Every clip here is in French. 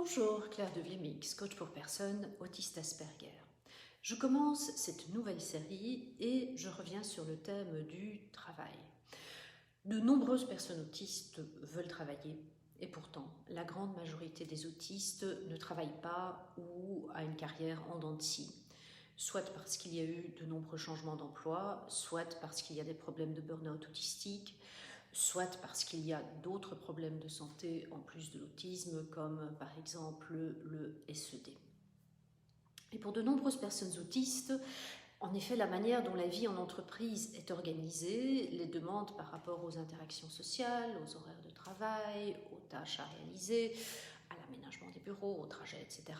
Bonjour, Claire de Viemix, coach pour personnes autistes Asperger. Je commence cette nouvelle série et je reviens sur le thème du travail. De nombreuses personnes autistes veulent travailler et pourtant, la grande majorité des autistes ne travaillent pas ou a une carrière en dents de scie. Soit parce qu'il y a eu de nombreux changements d'emploi, soit parce qu'il y a des problèmes de burn-out autistique, soit parce qu'il y a d'autres problèmes de santé en plus de l'autisme, comme par exemple le SED. Et pour de nombreuses personnes autistes, en effet, la manière dont la vie en entreprise est organisée, les demandes par rapport aux interactions sociales, aux horaires de travail, aux tâches à réaliser, à l'aménagement des bureaux, au trajet, etc.,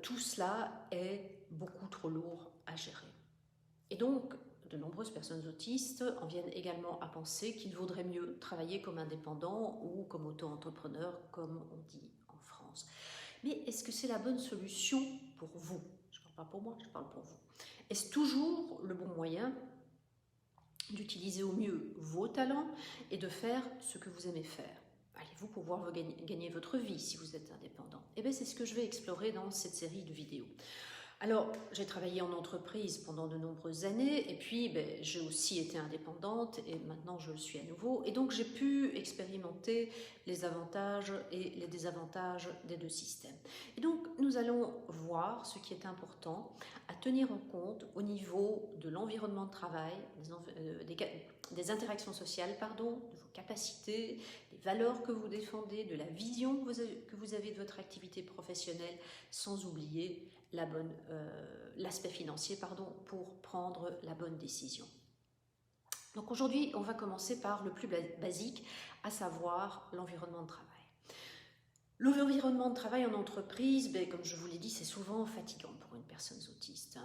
tout cela est beaucoup trop lourd à gérer. Et donc, de nombreuses personnes autistes en viennent également à penser qu'il vaudrait mieux travailler comme indépendant ou comme auto-entrepreneur, comme on dit en France. Mais est-ce que c'est la bonne solution pour vous? Je ne parle pas pour moi, je parle pour vous. Est-ce toujours le bon moyen d'utiliser au mieux vos talents et de faire ce que vous aimez faire? Allez-vous pouvoir gagner votre vie si vous êtes indépendant? Eh bien, c'est ce que je vais explorer dans cette série de vidéos. Alors, j'ai travaillé en entreprise pendant de nombreuses années et puis j'ai aussi été indépendante et maintenant je le suis à nouveau. Et donc, j'ai pu expérimenter les avantages et les désavantages des deux systèmes. Et donc, nous allons voir ce qui est important à tenir en compte au niveau de l'environnement de travail, des interactions sociales, de vos capacités, des valeurs que vous défendez, de la vision que vous avez de votre activité professionnelle, sans oublier l'aspect financier pour prendre la bonne décision. Donc aujourd'hui, on va commencer par le plus basique, à savoir l'environnement de travail. L'environnement de travail en entreprise, comme je vous l'ai dit, c'est souvent fatigant pour une personne autiste.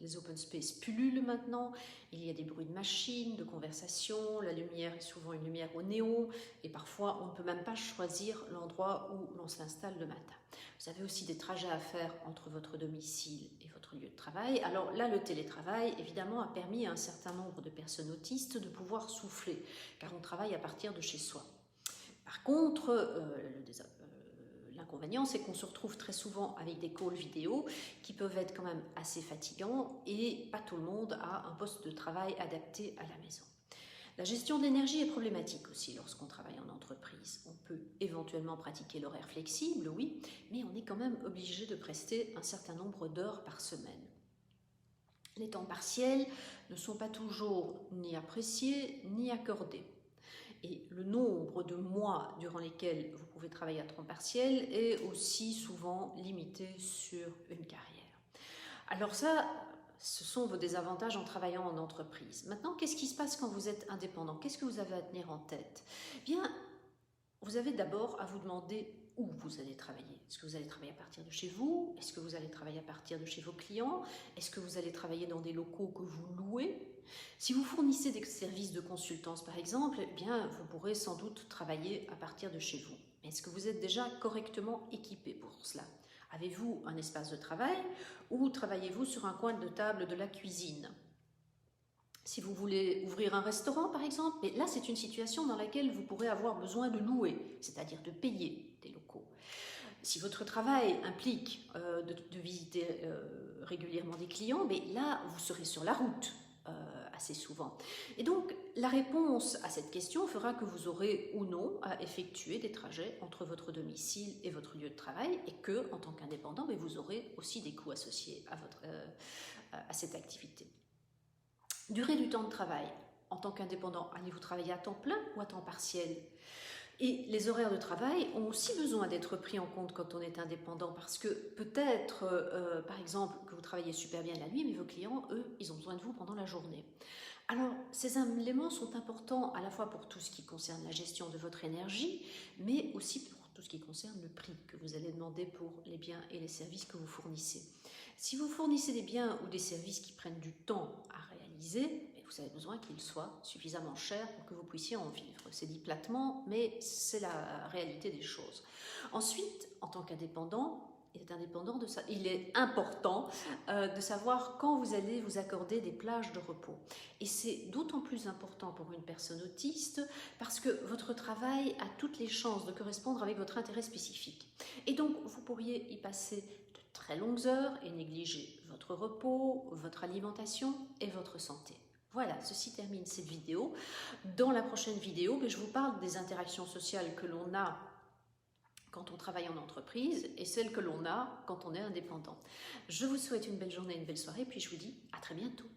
Les open space pullulent maintenant, il y a des bruits de machines, de conversations, la lumière est souvent une lumière au néon et parfois on ne peut même pas choisir l'endroit où l'on s'installe le matin. Vous avez aussi des trajets à faire entre votre domicile et votre lieu de travail. Alors là, le télétravail, évidemment, a permis à un certain nombre de personnes autistes de pouvoir souffler, car on travaille à partir de chez soi. Par contre, l'inconvénient, c'est qu'on se retrouve très souvent avec des calls vidéo qui peuvent être quand même assez fatigants et pas tout le monde a un poste de travail adapté à la maison. La gestion de l'énergie est problématique aussi lorsqu'on travaille en entreprise. On peut éventuellement pratiquer l'horaire flexible, oui, mais on est quand même obligé de prester un certain nombre d'heures par semaine. Les temps partiels ne sont pas toujours ni appréciés ni accordés. Et le nombre de mois durant lesquels vous pouvez travailler à temps partiel est aussi souvent limité sur une carrière. Alors ça, ce sont vos désavantages en travaillant en entreprise. Maintenant, qu'est-ce qui se passe quand vous êtes indépendant? Qu'est-ce que vous avez à tenir en tête? Bien, vous avez d'abord à vous demander où vous allez travailler. Est-ce que vous allez travailler à partir de chez vous? Est-ce que vous allez travailler à partir de chez vos clients? Est-ce que vous allez travailler dans des locaux que vous louez? Si vous fournissez des services de consultance, par exemple, eh bien, vous pourrez sans doute travailler à partir de chez vous. Mais est-ce que vous êtes déjà correctement équipé pour cela? Avez-vous un espace de travail ou travaillez-vous sur un coin de table de la cuisine? Si vous voulez ouvrir un restaurant, par exemple, mais là, c'est une situation dans laquelle vous pourrez avoir besoin de louer, c'est-à-dire de payer des locaux. Si votre travail implique de visiter régulièrement des clients, mais là, vous serez sur la route assez souvent. Et donc, la réponse à cette question fera que vous aurez ou non à effectuer des trajets entre votre domicile et votre lieu de travail et que, en tant qu'indépendant, vous aurez aussi des coûts associés à cette activité. Durée du temps de travail. En tant qu'indépendant, allez-vous travailler à temps plein ou à temps partiel? Et les horaires de travail ont aussi besoin d'être pris en compte quand on est indépendant parce que peut-être, par exemple, que vous travaillez super bien la nuit, mais vos clients, eux, ils ont besoin de vous pendant la journée. Alors, ces éléments sont importants à la fois pour tout ce qui concerne la gestion de votre énergie, mais aussi pour tout ce qui concerne le prix que vous allez demander pour les biens et les services que vous fournissez. Si vous fournissez des biens ou des services qui prennent du temps à réaliser, vous avez besoin qu'ils soient suffisamment chers pour que vous puissiez en vivre. C'est dit platement, mais c'est la réalité des choses. Ensuite, en tant qu'indépendant, est indépendant de ça. Il est important de savoir quand vous allez vous accorder des plages de repos. Et c'est d'autant plus important pour une personne autiste parce que votre travail a toutes les chances de correspondre avec votre intérêt spécifique. Et donc, vous pourriez y passer de très longues heures et négliger votre repos, votre alimentation et votre santé. Voilà, ceci termine cette vidéo. Dans la prochaine vidéo, je vous parle des interactions sociales que l'on a quand on travaille en entreprise et celles que l'on a quand on est indépendant. Je vous souhaite une belle journée, une belle soirée, puis je vous dis à très bientôt.